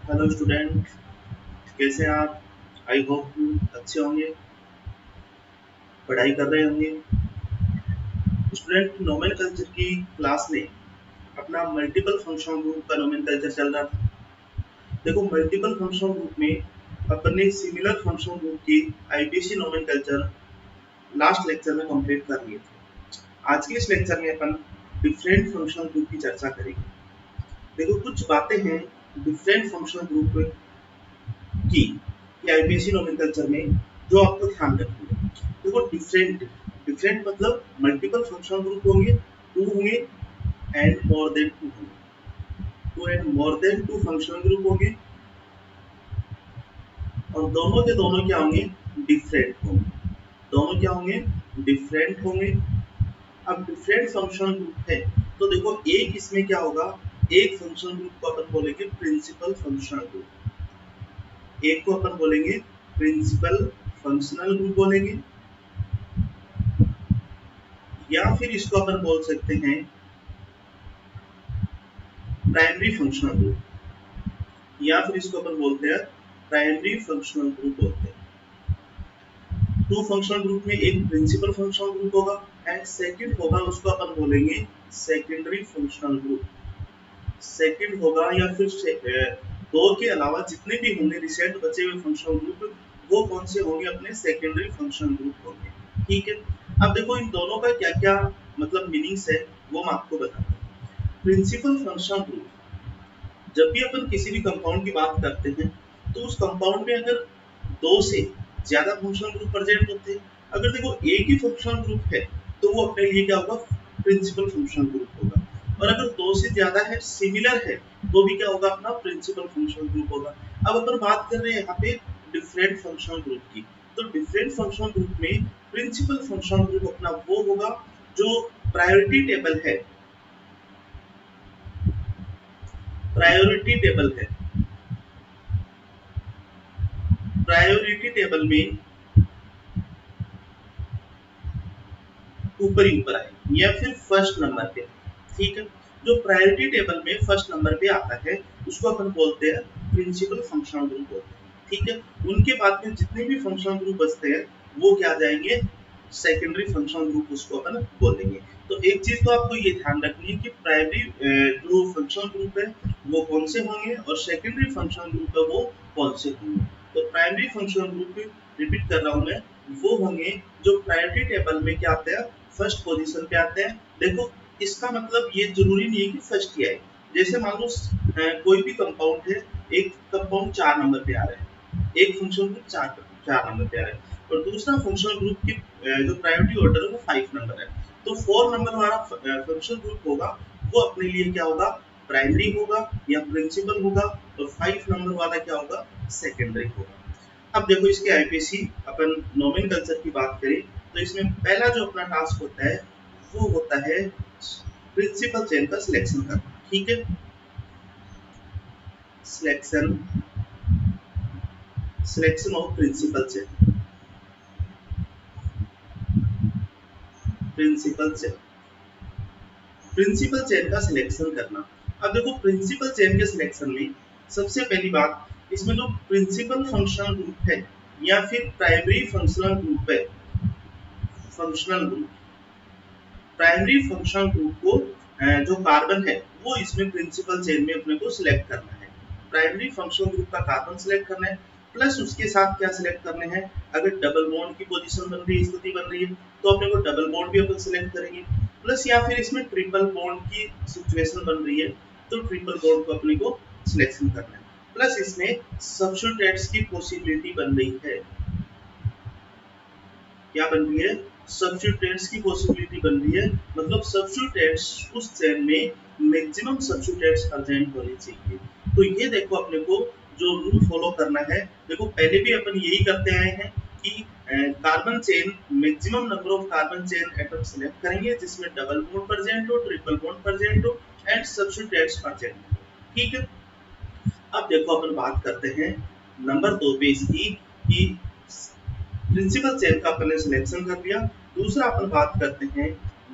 Hello student, कैसे हैं आप? आई होप अच्छे होंगे, पढ़ाई कर रहे होंगे। स्टूडेंट, नोमेनकल्चर की क्लास में अपना मल्टीपल फंक्शन ग्रुप का नोमेनकल्चर चल रहा था। देखो, मल्टीपल फंक्शन ग्रुप में अपन ने सिमिलर फंक्शन ग्रुप की आईपीसी नोमेनकल्चर लास्ट लेक्चर में कंप्लीट कर लिए थे। आज के इस लेक्चर में अपन डिफरेंट फंक्शन ग्रुप की चर्चा करेंगे। देखो, कुछ बातें हैं डिफरेंट फंक्शन ग्रुप की आईपीसी नोमेनकल्चर में जो आपको ध्यान रखनी है। देखो, डिफरेंट डिफरेंट मतलब मल्टीपल फंक्शन ग्रुप होंगे, टू होंगे एंड मोर देन टू होंगे, two and more than two function group होंगे और दोनों के दोनों क्या होंगे? डिफरेंट होंगे। दोनों क्या होंगे? डिफरेंट होंगे। अब डिफरेंट फंक्शन ग्रुप है तो देखो, एक इसमें क्या होगा, एक फंक्शन ग्रुप को अपन बोलेंगे प्रिंसिपल फंक्शनल ग्रुप, एक को अपन बोलेंगे प्रिंसिपल फंक्शनल ग्रुप बोलेंगे, या फिर इसको अपन बोल सकते हैं प्राइमरी फंक्शनल ग्रुप, या फिर इसको अपन बोलते हैं प्राइमरी फंक्शनल ग्रुप बोलते हैं। टू फंक्शनल ग्रुप में एक प्रिंसिपल फंक्शनल ग्रुप होगा एंड सेकंड होगा, उसको अपन बोलेंगे सेकेंडरी फंक्शनल ग्रुप। सेकंड होगा या फिर दो के अलावा जितने भी होंगे रिसेंट बचे हुए फंक्शनल ग्रुप, वो कौन से होंगे? अपने सेकेंडरी फंक्शनल ग्रुप होंगे। ठीक है, अब देखो इन दोनों का क्या क्या मतलब मीनिंग्स है वो मैं आपको बताता हूँ। प्रिंसिपल फंक्शनल ग्रुप, जब भी अपन किसी भी कंपाउंड की बात करते हैं तो उस कंपाउंड में अगर दो से ज्यादा फंक्शनल ग्रुप प्रेजेंट होते हैं, अगर देखो एक ही फंक्शनल ग्रुप है तो वो अपने लिए क्या होगा? प्रिंसिपल फंक्शनल ग्रुप होगा। और अगर दो से ज्यादा है, सिमिलर है, तो भी क्या होगा? अपना प्रिंसिपल फंक्शनल ग्रुप होगा। अब अपन बात कर रहे हैं यहाँ पे डिफरेंट फंक्शनल ग्रुप की, तो डिफरेंट फंक्शनल ग्रुप में प्रिंसिपल फंक्शनल ग्रुप अपना वो होगा जो प्रायोरिटी टेबल है, प्रायोरिटी टेबल है, प्रायोरिटी टेबल में ऊपर ही ऊपर आए या फिर फर्स्ट नंबर पे। ठीक है, जो प्रायोरिटी टेबल में फर्स्ट नंबर पे आता है उसको अपन बोलते हैं प्रिंसिपल फंक्शनल ग्रुप बोलते हैं। ठीक है, उनके बाद में जितने भी फंक्शनल ग्रुप बचते हैं वो क्या आ जाएंगे? सेकेंडरी फंक्शनल ग्रुप उसको अपन बोलेंगे। तो एक चीज तो आपको ये ध्यान रखनी है कि प्राइमरी जो फंक्शनल ग्रुप है वो कौन से होंगे और सेकेंडरी फंक्शनल ग्रुप है वो कौन से होंगे। तो प्राइमरी फंक्शनल ग्रुप, रिपीट कर रहा हूं मैं, वो होंगे जो प्रायोरिटी टेबल में क्या आते हैं? फर्स्ट पोजीशन पे आते हैं। देखो, इसका मतलब ये जरूरी नहीं है कि फर्स्ट ही आए। जैसे मान लो कोई भी कंपाउंड है, एक कंपाउंड 4 नंबर पे आ रहा है, एक फंक्शनल ग्रुप 4 नंबर पे आ रहा है और दूसरा फंक्शनल ग्रुप की जो प्रायोरिटी ऑर्डर है वो 5 नंबर है, तो 4 नंबर वाला फंक्शनल ग्रुप होगा वो अपने लिए क्या होगा? प्राइमरी होगा या प्रिंसिपल होगा, और 5 नंबर वाला क्या होगा? सेकेंडरी होगा। अब देखो, इसके आईपीसी अपन नोमेनकल्चर की बात करें तो इसमें पहला जो अपना टास्क होता है वो होता है प्रिंसिपल चेन का सिलेक्शन करना। ठीक है, selection selection of principal chain, principal chain, principal chain का सिलेक्शन करना। अब देखो, प्रिंसिपल चेन के सिलेक्शन में सबसे पहली बात, इसमें जो प्रिंसिपल फंक्शनल ग्रुप है या फिर प्राइमरी फंक्शनल ग्रुप है, functional group, primary functional group को जो कार्बन है वो इसमें प्रिंसिपल चेन में अपने को सिलेक्ट करना है। प्राइमरी फंक्शनल ग्रुप का कार्बन सिलेक्ट करना है, प्लस उसके साथ क्या सिलेक्ट करने हैं? अगर डबल बॉन्ड की पोजीशन बन रही है, स्थिति बन रही है, तो अपने को डबल बॉन्ड भी अपन सिलेक्ट करेंगे। प्लस या फिर इसमें ट्रिपल बॉन्ड की सिचुएशन बन रही है तो ट्रिपल बॉन्ड को अपने को सिलेक्शन करना है। प्लस इसमें सब्स्टिट्यूटेंट्स की पॉसिबिलिटी बन रही है। क्या बन रही है? सब्स्टिट्यूटेंट्स की पॉसिबिलिटी बन रही है, मतलब सब्स्टिट्यूटेंट्स उस चेन में मैक्सिमम सब्स्टिट्यूटेंट्स प्रेजेंट होने चाहिए। तो ये देखो, अपने को जो रूल फॉलो करना है, देखो पहले भी अपन यही करते आए हैं कि carbon chain maximum number of carbon chain atom select करेंगे जिसमें डबल बॉन्ड प्रेजेंट हो, ट्रिपल बॉन्ड प्रेजेंट हो एंड सब्स्टिट्यूटेंट्स प्रेजेंट हो। ठीक है, अब देखो अपन बात करते हैं नंबर 2 पे इसकी कि प्रिंसिपल चेन का अपन ने सिलेक्शन कर लिया। दूसरा अपन बात करते हैं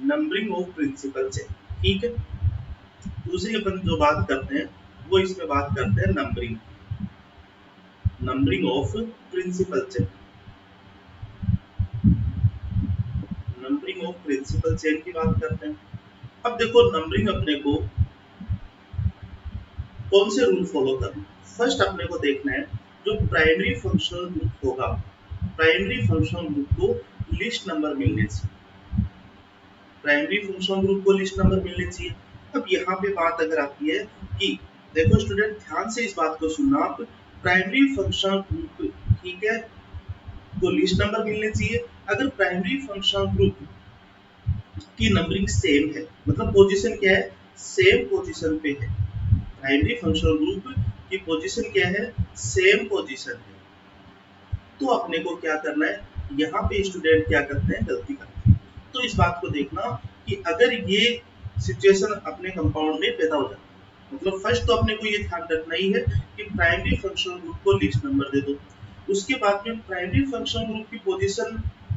नंबरिंग ऑफ प्रिंसिपल चेन। ठीक है, दूसरी अपन जो बात करते हैं वो इसमें बात करते हैं numbering. Numbering of principal chain, numbering of principal chain की बात करते हैं। अब देखो नंबरिंग अपने को कौन से रूल फॉलो करना है। फर्स्ट अपने को देखना है जो प्राइमरी फंक्शनल ग्रुप होगा, प्राइमरी फंक्शनल ग्रुप को लिस्ट नंबर मिलने चाहिए, प्राइमरी फंक्शनल ग्रुप को लिस्ट नंबर मिलने चाहिए। अब यहाँ पे बात अगर आती है कि देखो स्टूडेंट ध्यान से इस बात को सुनना आप, प्राइमरी फंक्शनल ग्रुप ठीक है को लिस्ट नंबर मिलने चाहिए अगर प्राइमरी फंक्शनल ग्रुप की नंबरिंग सेम है, मतलब पोजीशन क्या है, सेम पोजीशन पे है, प्राइमरी फंक्शनल ग्रुप की पोजीशन क्या है, सेम पोजीशन है। तो अपने को क्या करना है, यहाँ पे स्टूडेंट क्या करते हैं, गलती करते हैं। तो इस बात को देखना कि अगर ये सिचुएशन अपने कंपाउंड में पैदा हो जाता है, मतलब फर्स्ट तो अपने को ये ध्यान रखना ही है कि प्राइमरी फंक्शनल ग्रुप को लिस्ट नंबर दे दो। उसके बाद में प्राइमरी फंक्शनल ग्रुप की पोजीशन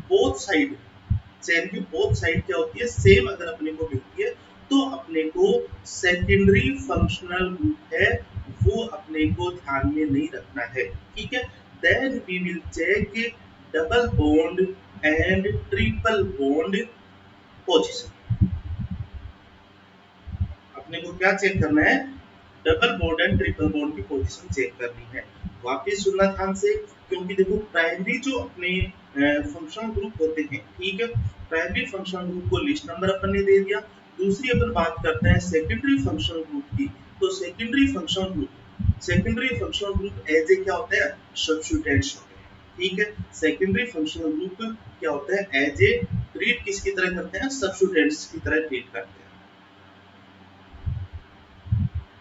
बोथ साइड, चेन की बोथ साइड क्या होती है, सेम अगर अपने को मिलती है तो अपने को सेकेंडरी फंक्शनल ग्रुप है वो अपने को ध्यान में नहीं रखना है, ठीक है। Then we will check double bond and triple bond position. अपने को क्या चेक करना है, double bond and triple bond की पोजीशन चेक करनी है। वापस सुनना ध्यान से, क्योंकि देखो प्राइमरी जो अपने फंक्शनल ग्रुप होते हैं, ठीक है, प्राइमरी फंक्शनल ग्रुप को लिस्ट नंबर अपन ने दे दिया। दूसरी अपन बात करते हैं सेकेंडरी फंक्शनल ग्रुप की, तो secondary functional group as a क्या होता है, सब्स्टिट्यूटेंट्स होते हैं, ठीक है। सेकेंडरी फंक्शनल ग्रुप क्या होता है, एज ए ट्रीट किसकी तरह करते हैं, सब्स्टिट्यूटेंट्स की तरह ट्रीट करते हैं,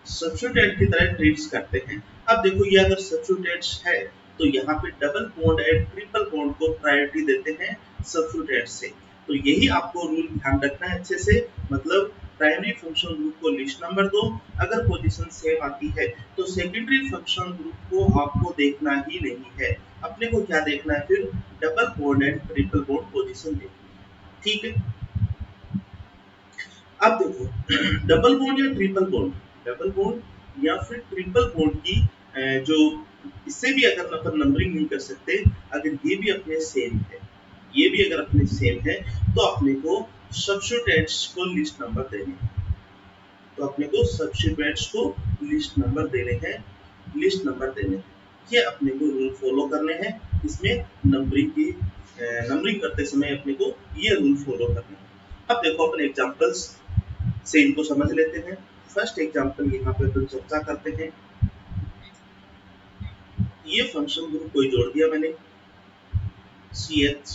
सब्स्टिट्यूटेंट की तरह ट्रीट्स करते हैं। अब देखो ये अगर सब्स्टिट्यूटेंट्स है तो यहाँ पे double bond and triple bond को प्रायोरिटी देते हैं सब्स्टिट्यूटेंट से। तो यही आपको रूल ध्यान रखना है अच्छे से, मतलब प्राइमरी फंक्शनल ग्रुप को लिस्ट नंबर दो, अगर पोजीशन सेम आती है तो सेकेंडरी फंक्शनल ग्रुप को आपको देखना ही नहीं है। अपने को क्या देखना है फिर, double bond and triple bond position देखनी है, ठीक है। अब देखो डबल बॉन्ड या ट्रिपल बॉन्ड, डबल बॉन्ड या फिर ट्रिपल बॉन्ड की जो इससे भी अगर अपन नंबरिंग नहीं कर सकते, अगर ये भी अपने सेम है, ये भी अगर अपने सेम है तो अपने को सब्स्टिट्यूएंट्स को लिस्ट नंबर देने हैं, तो अपने को सब्स्टिट्यूएंट्स को लिस्ट नंबर देने हैं, लिस्ट नंबर देने हैं। ये अपने को रूल फॉलो करने हैं, इसमें नंबरिंग की नंबरिंग करते समय अपने को ये रूल फॉलो करने हैं। अब देखो अपन एग्जांपल्स से इनको समझ लेते हैं। फर्स्ट एग्जांपल यहाँ पे अपन चर्चा करते हैं। ये फंक्शन ग्रुप कोई जोड़ दिया मैंने CH,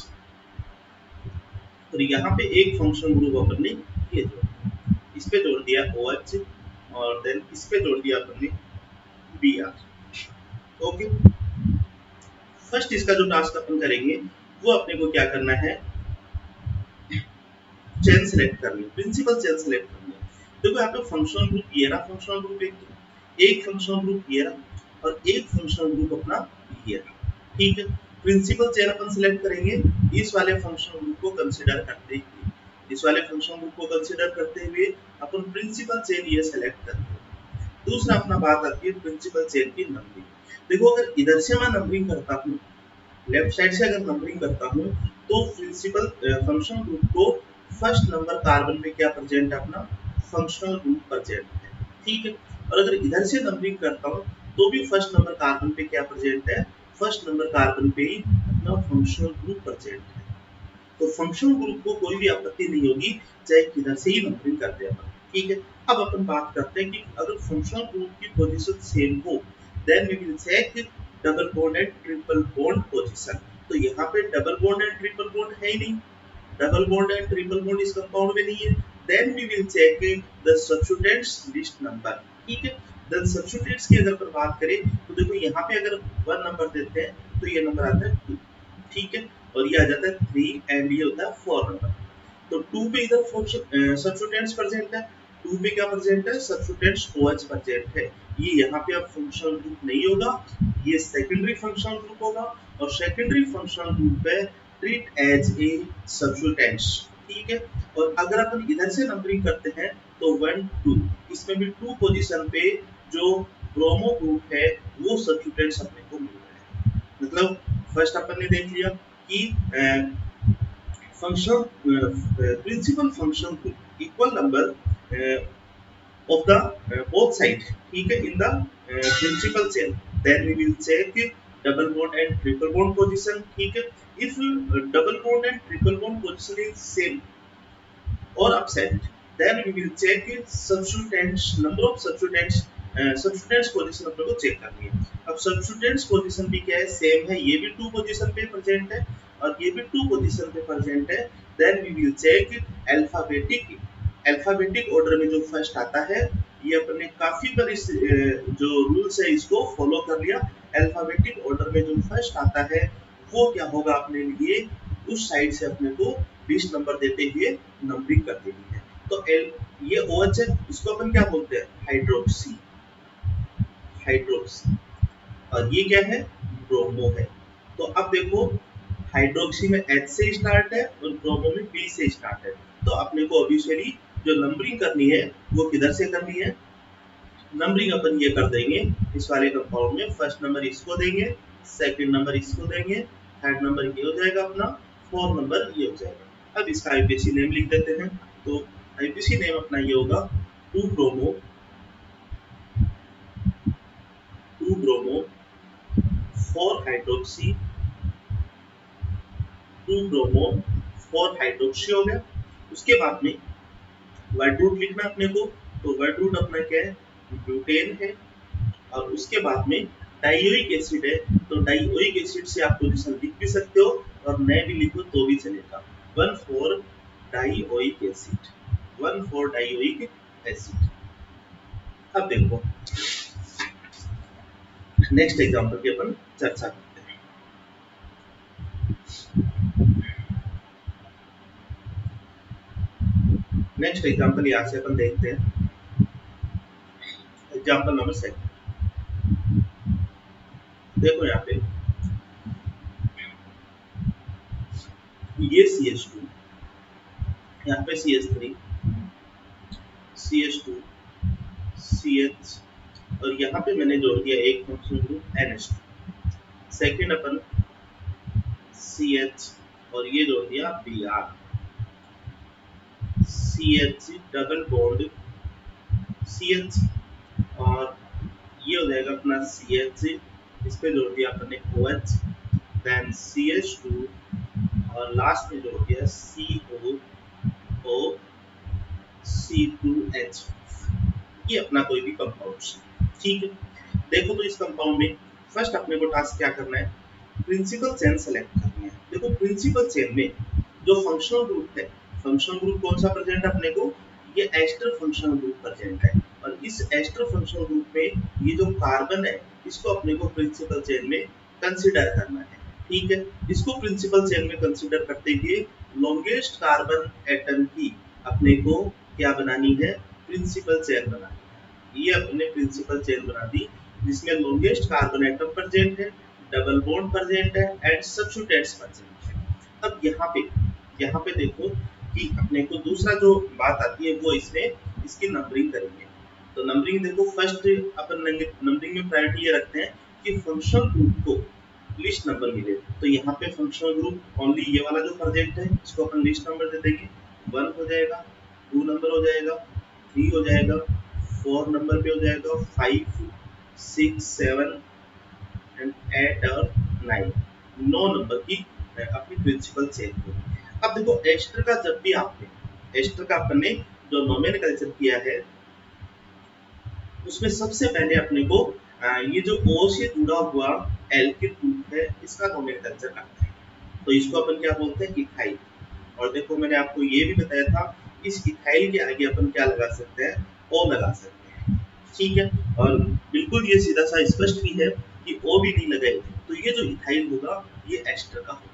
और यहाँ पे एक फंक्शन ग्रुप अपन ने ये जोड़ दिया, इस पे जोड़ दिया OH, और देन इस पे जोड़ दिया अपन ने BR। ओके, फर्स्ट इसका जो टास्क अपन करेंगे वो अपने को क्या करना है, चेन सेलेक्ट करनी, प्रिंसिपल चेन सेलेक्ट करनी है। देखो यहाँ पे फंक्शनल ग्रुप ये रहा, फंक्शनल ग्रुप एक फंक्शनल ग्रुप ये रहा और एक फंक्शनल ग्रुप अपना ये रहा, ठीक है। प्रिंसिपल चेन अपन सिलेक्ट करेंगे इस वाले फंक्शनल ग्रुप को कंसीडर करते हुए, इस वाले फंक्शनल ग्रुप को कंसीडर करते हुए अपन प्रिंसिपल चेन ये सेलेक्ट करते हैं। दूसरा अपना बात आती है प्रिंसिपल चेन की नंबरिंग। देखो अगर इधर से मैं नंबरिंग करता हूँ, लेफ्ट साइड से अगर नंबरिंग करता हूँ तो प्रिंसिपल फंक्शनल ग्रुप को फर्स्ट नंबर कार्बन पे क्या प्रेजेंट है, अपना फंक्शनल ग्रुप प्रेजेंट है, ठीक है। और अगर इधर से नंबरिंग करता हूँ तो भी फर्स्ट नंबर कार्बन पे क्या प्रेजेंट है, फर्स्ट नंबर कार्बन पे ही अपना फंक्शनल ग्रुप प्रेजेंट है। तो फंक्शनल ग्रुप को कोई भी आपत्ति नहीं होगी चाहे किधर से ही नंबरिंग करते हैं अपन, ठीक है। अब अपन बात करते हैं कि अगर फंक्शनल ग्रुप की पोजीशन सेम हो then we will check double bond and triple bond position. तो यहाँ पे double bond and triple bond है ही नहीं, double bond and triple bond इस कंपाउंड में नहीं है। Then we will check the substituents list number, ठीक है। देन सब्स्टिट्यूएंट्स की अगर बात करें तो देखो यहाँ पे अगर 1 नंबर देते हैं तो ये नंबर आता है 2, ठीक है, और ये आ जाता है 3 एंड ये होता है 4 नंबर। तो 2 पे इधर सब्स्टिट्यूएंट्स प्रेजेंट है, 2 पे क्या प्रेजेंट है, सब्स्टिट्यूएंट्स OH प्रेजेंट है। ये यहाँ पे अब फंक्शनल ग्रुप नहीं होगा, ये सेकेंडरी फंक्शनल ग्रुप होगा, और सेकेंडरी फंक्शनल ग्रुप पे ट्रीट एज ए सब्स्टिट्यूएंट्स, ठीक है। और अगर अपन इधर से नंबरिंग करते हैं तो 1 2, इसमें भी 2 पोजीशन पे जो ब्रोमो ग्रुप है वो सब्स्टिट्यूएंट्स अपने को मिल रहा है, मतलब फर्स्ट अपन ने देख लिया कि function principal function to equal number of the both sides ठीक है in the principal chain then we will check double bond and triple bond position ठीक है if double bond and triple bond position is same or upset then we will check substituents number of substituents position अपने को check करनी है अब substituents position भी क्या है सेम है ये भी 2 पोजीशन पे प्रेजेंट है और ये भी 2 पोजीशन पे प्रेजेंट है then we will check alphabetic order में जो फर्स्ट आता है ये अपने काफी बार इस जो रूल्स है इसको फॉलो कर लिया अल्फाबेटिक ऑर्डर में जो फर्स्ट आता है वो क्या होगा अपने लिए उस साइड से अपने को 20 नंबर देते हुए नंबरिंग कर देनी है तो ये OH है इसको अपन क्या बोलते हैं हाइड्रोक्सी और ये क्या है ब्रोमो है तो अब देखो हाइड्रोक्सी में H से स्टार्ट है और ब्रोमो में B से स्टार्ट है तो अपने को ऑब्वियसली जो नंबरिंग करनी है वो किधर से करनी है नंबरिंग अपन ये कर देंगे इस वाले कंपाउंड में फर्स्ट नंबर इसको देंगे सेकंड नंबर इसको देंगे थर्ड नंबर ये हो जाएगा अपना फोर्थ नंबर ये हो जाएगा अब इसका आईपीसी नेम लिख देते हैं तो आईपीसी नेम अपना ये होगा 2 ब्रोमो 4 हाइड्रोक्सी 2 ब्रोमो 4 हाइड्रोक्सी हो गया उसके बाद में वर्ड रूट लिखना अपने को तो वर्ड रूट अपना क्या है ब्यूटेन है और उसके बाद में डाइओइक एसिड है तो डाइओइक एसिड से आप पोजीशन लिख भी सकते हो और नए भी लिखो तो भी चलेगा 1,4 डाइओइक एसिड अब देखो नेक्स्ट एग्जांपल की अपन चर्चा करते हैं नेक्स्ट एग्जांपल यहां से अपन देखते हैं एग्जांपल नंबर 7 देखो यहाँ पे ये CH2 यहाँ पे CH3 CH2 CH और यहाँ पे मैंने जोड़ दिया एक फंक्शनल ग्रुप NH2 सेकेंड अपन CH और ये जोड़ दिया Br CH double bond CH और ये हो जाएगा अपना CH इस पे जोड़ दिया अपन ने OH देन CH2 और लास्ट में जोड़ दिया COO C2H ये अपना कोई भी कंपाउंड ठीक है देखो तो इस कंपाउंड में फर्स्ट अपने को टास्क क्या करना है प्रिंसिपल चेन सेलेक्ट करनी है देखो प्रिंसिपल चेन में जो फंक्शनल ग्रुप है फंक्शनल ग्रुप कौन सा प्रेजेंट है अपने को ये एस्टर फंक्शनल ग्रुप प्रेजेंट है और इस एस्टर फंक्शनल ग्रुप में ये जो कार्बन है इसको अपने को प्रिंसिपल चेन में कंसीडर करना है ठीक है इसको प्रिंसिपल चेन में कंसीडर करते हुए लॉन्गेस्ट कार्बन एटम की अपने को क्या बनानी है प्रिंसिपल चेन बनानी है ये अपने प्रिंसिपल चेन बना दी जिसमें लॉन्गेस्ट कार्बन एटम प्रेजेंट है डबल बॉन्ड प्रेजेंट है एंड सब्स्टिट्यूएंट्स प्रेजेंट है अब यहाँ पे देखो कि अपने को दूसरा जो बात आती है वो इसमें इसकी नंबरिंग करेंगे तो नंबरिंग देखो फर्स्ट अपन नंबरिंग में प्रायोरिटी ये रखते हैं कि फंक्शनल ग्रुप को लिस्ट नंबर मिले तो यहाँ पे फंक्शनल ग्रुप ओनली ये वाला जो प्रेजेंट है इसको अपन लिस्ट नंबर दे देंगे 1 हो जाएगा 2 नंबर हो जाएगा 3 हो जाएगा 4 नंबर पे हो जाएगा 5 6 7 एंड 8 और 9 नंबर की अपनी प्रिंसिपल चेन होगी अब देखो एस्टर का जब भी आपने एस्टर का अपन ने जो नोमेनक्लेचर किया है उसमें सबसे पहले अपने को ये जो O से जुड़ा हुआ एल्किल ग्रुप है इसका नोमेनक्लेचर करते हैं तो इसको अपन क्या बोलते हैं इथाइल और देखो मैंने आपको ये भी बताया था इस इथाइल के आगे अपन क्या लगा सकते हैं O लगा सकते हैं ठीक है और बिल्कुल ये सीधा सा स्पष्ट भी है कि O भी नहीं लगाएगी तो ये जो इथाइल होगा ये एस्टर का होगा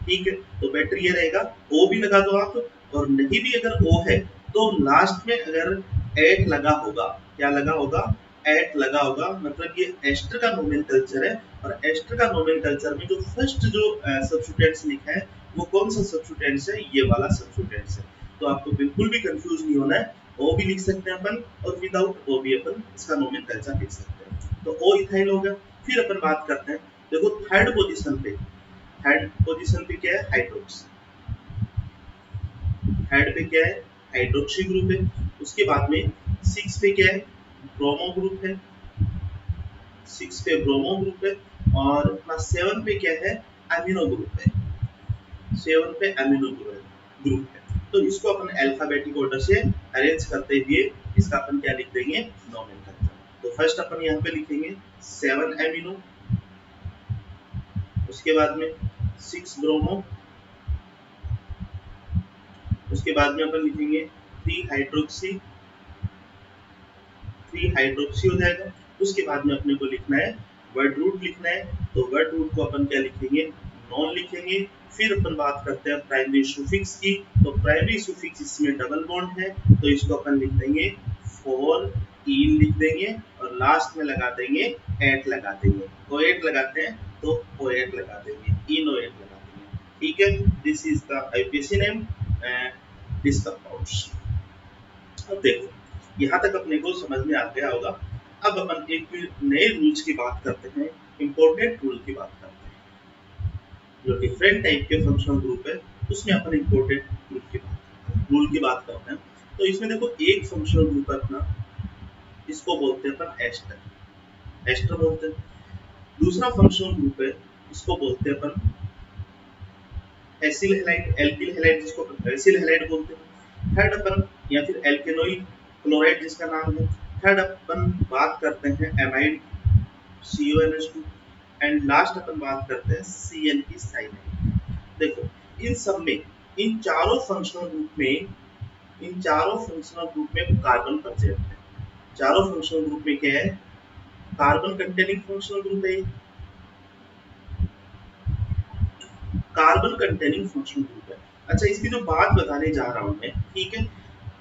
ठीक है तो बेटर ये रहेगा O भी लगा दो आप और नहीं भी अगर O है तो लास्ट में अगर 8 लगा होगा क्या लगा होगा 8 लगा होगा मतलब ये एस्टर का नोमेनक्लेचर है और एस्टर का नोमेनक्लेचर में जो फर्स्ट जो सब्स्टिट्यूएंट्स लिखा है वो कौन सा सब्स्टिट्यूएंट्स है ये वाला सब्स्टिट्यूएंट्स है तो आपको बिल्कुल भी कंफ्यूज नहीं होना है O भी लिख सकते हैं अपन और विदाउट O भी अपन इसका नोमेनक्लेचर लिख सकते हैं तो O इथाइल हो गया फिर अपन बात करते हैं देखो थर्ड पोजीशन पे क्या है, हाइड्रोक्सी। थर्ड पे क्या है, हाइड्रोक्सी ग्रुप है। उसके बाद में 6 पे क्या है, ब्रोमो ग्रुप है। 6 पे ब्रोमो ग्रुप है। और अपना 7 पे क्या है, अमीनो ग्रुप है। 7 पे अमीनो ग्रुप है। तो इसको अपन अल्फाबेटिक ऑर्डर से अरेंज करते हुए इसका अपन क्या लिख देंगे, नोमेनक्लेचर। तो फर्स्ट अपन यहाँ पे लिखेंगे 7 अमीनो, उसके बाद में 6 ब्रोमो, उसके बाद में अपन लिखेंगे 3 हाइड्रोक्सी, 3 हाइड्रोक्सी हो जाएगा। उसके बाद में अपने को लिखना है वर्ड रूट लिखना है। तो वर्ड रूट को अपन क्या लिखेंगे, नॉन लिखेंगे। फिर अपन बात करते हैं प्राइमरी सुफिक्स की। तो प्राइमरी सुफिक्स इसमें डबल बॉन्ड है, तो इसको अपन लिख देंगे 4 इन लिख देंगे और लास्ट में लगा देंगे एट लगा देंगे। ओ एट लगाते हैं तो ओ एट लगा देंगे, इन ओ एट लगा देंगे। ठीक है, this is the IPC name this compounds. अब देखो यहाँ तक अपने को समझ में आ गया होगा। अब अपन एक नए रूल्स की बात करते हैं, इंपॉर्टेंट रूल की बात करते हैं। जो डिफरेंट टाइप के फंक्शनल ग्रुप है उसमें अपन इंपॉर्टेंट रूल की बात करते हैं। तो इसमें देखो एक फंक्शनल ग्रुप है अपना, इसको बोलते हैं अपन एस्टर, एस्टर बोलते हैं। दूसरा फंक्शनल ग्रुप है, इसको बोलते हैं अपन एसिल हैलाइड, एल्किल हैलाइड जिसको अपन एसिल हैलाइड बोलते हैं। थर्ड अपन या फिर एल्केनोइड क्लोराइड जिसका नाम है। थर्ड अपन बात करते हैं एमाइड CuNH2 एंड लास्ट अपन बात करते हैं Cl की साइनाइड। देखो इन सब में, इन चारों फंक्शनल ग्रुप में, इन चारों फंक्शनल ग्रुप में कार्बन प्रेजेंट है। चारों फंक्शनल ग्रुप में क्या है, कार्बन कंटेनिंग फंक्शनल ग्रुप है, कार्बन कंटेनिंग फंक्शनल ग्रुप है। अच्छा इसकी जो बात बताने जा रहा हूं मैं, ठीक है,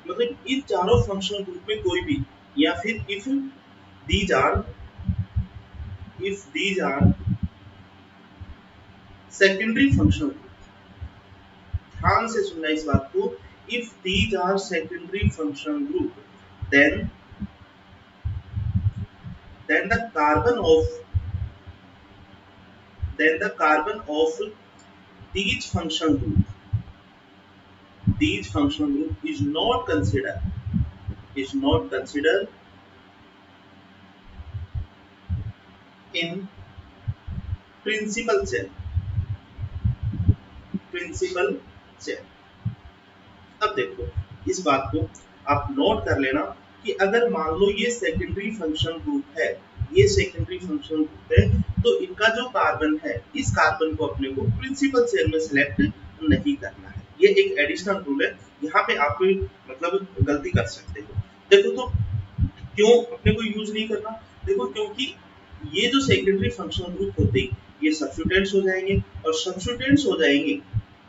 मतलब इन चारों फंक्शनल ग्रुप में कोई भी या फिर these are if these are secondary functional group, ध्यान से सुनना इस बात को, if these are secondary functional group then the carbon of these functional group is not considered in principal cell, principal cell। अब देखो इस बात को आप नोट कर लेना कि अगर मान लो ये सेकेंडरी फंक्शन ग्रुप है, ये सेकेंडरी फंक्शन ग्रुप है, तो इनका जो कार्बन है, इस कार्बन को अपने को प्रिंसिपल सेल में सिलेक्ट नहीं करना है। ये एक एडिशनल रूल है, यहाँ पे आप मतलब गलती कर सकते हो। देखो तो क्यों अपने को यूज नहीं करना, देखो क्योंकि ये जो सेकेंडरी फंक्शनल ग्रुप होते हैं ये सब्स्टिट्यूएंट्स हो जाएंगे, और सब्स्टिट्यूएंट्स हो जाएंगे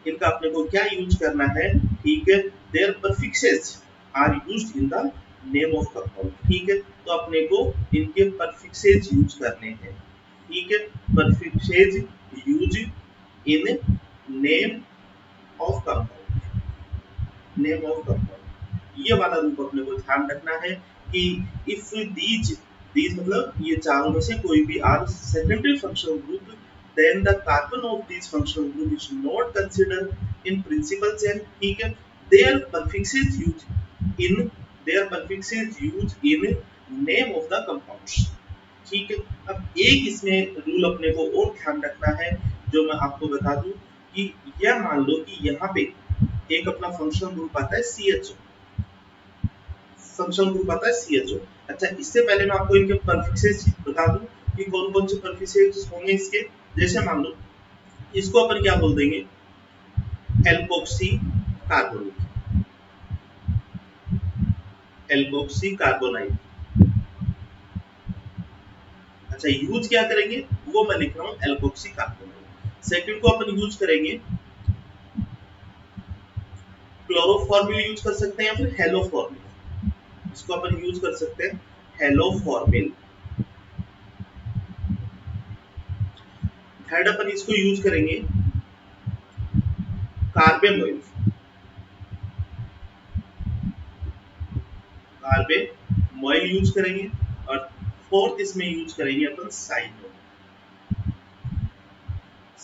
इनका अपने को क्या यूज करना है, ठीक है, there prefixes are used in the name of compound. ठीक है, तो अपने को इनके prefixes यूज करने हैं। ठीक है, prefixes use in name of compound, name of compound, ये वाला रूप अपने को ध्यान रखना है कि इफ दीज मतलब ये चारों में से कोई भी or secondary functional group, then the carbon of these functional group is not considered in principal chain। ठीक है, their prefixes used in name of the compounds। ठीक है, अब एक इसमें रूल अपने को और ध्यान रखना है जो मैं आपको बता दूं कि यह मान लो कि यहाँ पे एक अपना फंक्शनल ग्रुप आता है CHO, फंक्शनल ग्रुप आता है CHO। अच्छा इससे पहले मैं आपको इनके prefixes बता दूं कि कौन कौन से prefixes होंगे इसके। जैसे मान लो इसको अपन क्या बोल देंगे, एल्कोक्सी कार्बोनेट, एल्कोक्सी कार्बोनाइट। अच्छा यूज क्या करेंगे वो मैं लिख रहा हूँ एल्कोक्सी कार्बोनाइट। सेकंड को अपन यूज करेंगे क्लोरोफॉर्मिल यूज कर सकते हैं या फिर हेलोफॉर्मिल, इसको अपन यूज कर सकते हैं हेलोफॉर्मिल। थर्ड अपन इसको यूज करेंगे कार्बेनोइल, कार्बेनोइल यूज करेंगे। और फोर्थ इसमें यूज करेंगे अपन साइनो,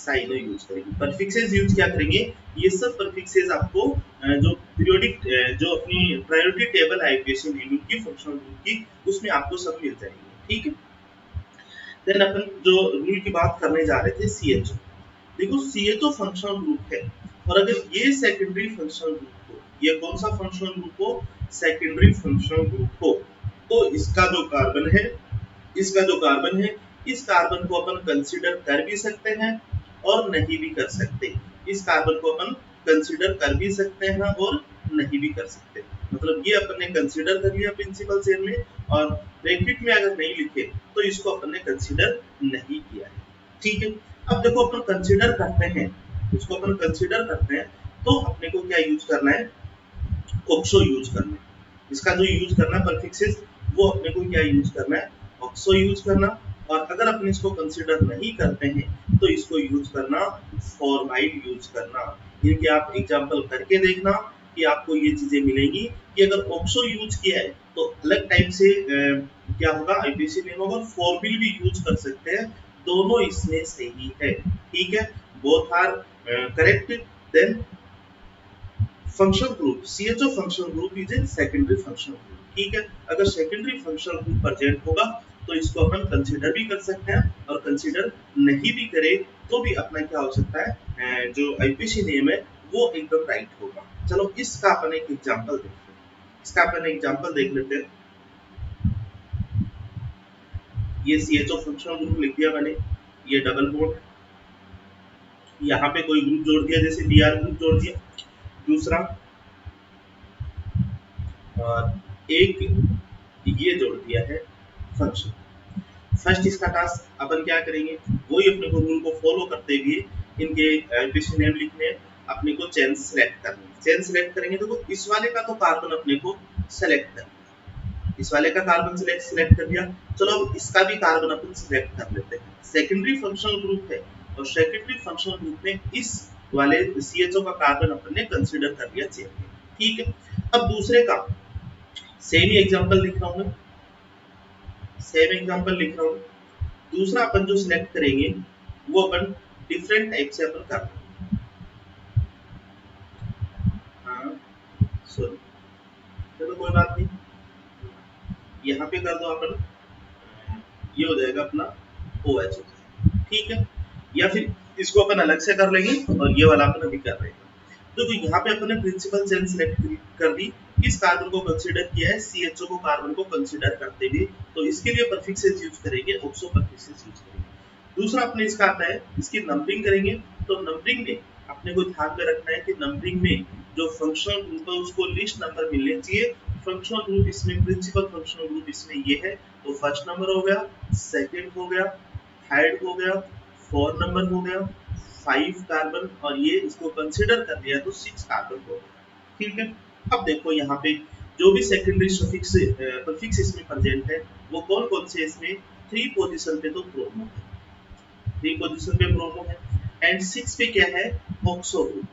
साइनो यूज करेंगे। परफिक्सेस यूज क्या करेंगे, ये सब परफिक्सेस आपको जो पीरियोडिक जो अपनी प्रायोरिटी टेबल है आईपीसी नेमिंग की फंक्शनल ग्रुप की, उसमें आपको सब मिल जाएंगे, ठीक है। देन अपन जो रूल की बात करने जा रहे थे सीएचओ। देखो सीएचओ फंक्शनल ग्रुप है, और अगर ये सेकेंडरी फंक्शनल ग्रुप हो, ये कौन सा फंक्शनल ग्रुप हो, सेकेंडरी फंक्शनल ग्रुप हो, तो इसका जो कार्बन है, इस कार्बन को अपन कंसीडर कर भी सकते हैं और नहीं भी कर सकते। इस कार्बन को अपन कंसीडर कर भी सकते हैं और नहीं भी कर सकते। मतलब ये अपन ने कंसीडर कर लिया प्रिंसिपल चेन में, और ब्रैकेट में अगर नहीं लिखे तो इसको अपन ने कंसीडर नहीं किया है, ठीक है। अब देखो अपन कंसीडर करते हैं, इसको अपन कंसीडर करते हैं, तो अपने को क्या यूज करना है, ऑक्सो यूज करना है। इसका जो यूज करना है परफिक्सेस, वो अपने को क्या यूज करना है, ऑक्सो यूज करना। और अगर अपने इसको कंसीडर नहीं करते हैं तो इसको यूज करना फॉर्माइल यूज करना। इनके आप एग्जांपल करके देखना कि आपको ये चीजें मिलेंगी कि अगर ऑक्सो यूज किया है तो अलग टाइप से क्या होगा, आईपीसी नेम होगा। फॉर्मिल भी यूज कर सकते हैं, दोनों इसमें सही है, ठीक है। Both are correct. Then functional group, CHO functional group is a secondary functional group, ठीक है। अगर सेकेंडरी फंक्शनल ग्रुप प्रेजेंट होगा तो इसको अपन कंसीडर भी कर सकते हैं, और कंसीडर नहीं भी करे तो भी अपना क्या हो सकता है, जो आईपीसी नेम है वो एकदम राइट होगा। चलो इसका अपन एक एग्जांपल देखते हैं, देख लेते हैं। ये CHO फंक्शनल ग्रुप लिख दिया मैंने, ये डबल बॉन्ड, यहाँ पे कोई ग्रुप जोड़ दिया, जैसे Br ग्रुप जोड़ दिया, दूसरा और एक ये जोड़ दिया है फंक्शन। फर्स्ट इसका टास्क अपन क्या करेंगे, वही अपने को रूल को फॉलो करते हुए इनके आईपीसी नेम लिखने, अपने को चेन सेलेक्ट करनी है। चेन सेलेक्ट करेंगे तो इस वाले का तो कार्बन अपने को सेलेक्ट करना है, इस वाले का कार्बन सेलेक्ट कर दिया। चलो अब इसका भी कार्बन अपन सेलेक्ट कर लेते हैं। सेकेंडरी फंक्शनल ग्रुप है, और सेकेंडरी फंक्शनल ग्रुप में इस वाले CHO का कार्बन अपन ने कंसीडर कर लिया चेन में, ठीक है। अब दूसरे का सेम ही एग्जांपल लिख रहा हूं मैं, दूसरा अपन जो सिलेक्ट करेंगे वो अपन डिफरेंट टाइप से अपन कर, हाँ सॉरी, चलो कोई बात नहीं, यहाँ पे कर दो अपन, ये हो जाएगा अपना OH, ठीक है। या फिर इसको अपन अलग से कर लेंगे, और ये वाला अपन अभी कर रहे हैं। तो यहाँ पे अपन ने प्रिंसिपल चेन सिलेक्ट कर दी, इस कार्बन को कंसीडर किया है, CHO को कार्बन को कंसीडर करते हुए, तो इसके लिए परफिक्सेस यूज करेंगे, ऑक्सो परफिक्सेस यूज करेंगे। दूसरा अपने इसका आता है, इसकी नंबरिंग करेंगे। तो नंबरिंग में अपने को ध्यान में रखना है कि नंबरिंग में जो फंक्शनल ग्रुप है उसको लिस्ट नंबर मिलने चाहिए। फंक्शनल ग्रुप इसमें, प्रिंसिपल फंक्शनल ग्रुप इसमें ये है, तो फर्स्ट नंबर हो गया, सेकंड हो गया, थर्ड हो गया, 4 नंबर हो गया, 5 कार्बन, और ये इसको कंसीडर कर लिया तो 6 कार्बन हो गया, ठीक है। अब देखो यहाँ पे जो भी सेकेंडरी सफिक्स प्रीफिक्स इसमें प्रेजेंट है वो कौन कौन से, इसमें 3 पोजीशन पे तो ब्रोमो है, 3 पोजीशन पे ब्रोमो है, एंड 6 पे क्या है, ऑक्सो ग्रुप।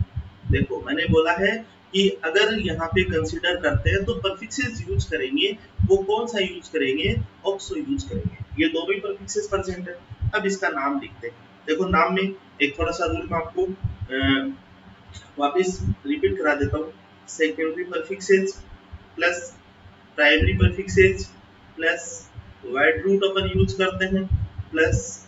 देखो मैंने बोला है कि अगर यहाँ पे कंसीडर करते हैं तो परफिक्सेस यूज करेंगे, वो कौन सा यूज करेंगे, ऑक्सो यूज करेंगे। ये दोनों ही परफिक्सेस प्रेजेंट है। अब इसका नाम लिखते हैं। देखो नाम में एक थोड़ा सा रूल मैं आपको वापस रिपीट करा देता हूँ। Secondary prefixes plus primary prefixes plus word root अपन यूज करते हैं, प्लस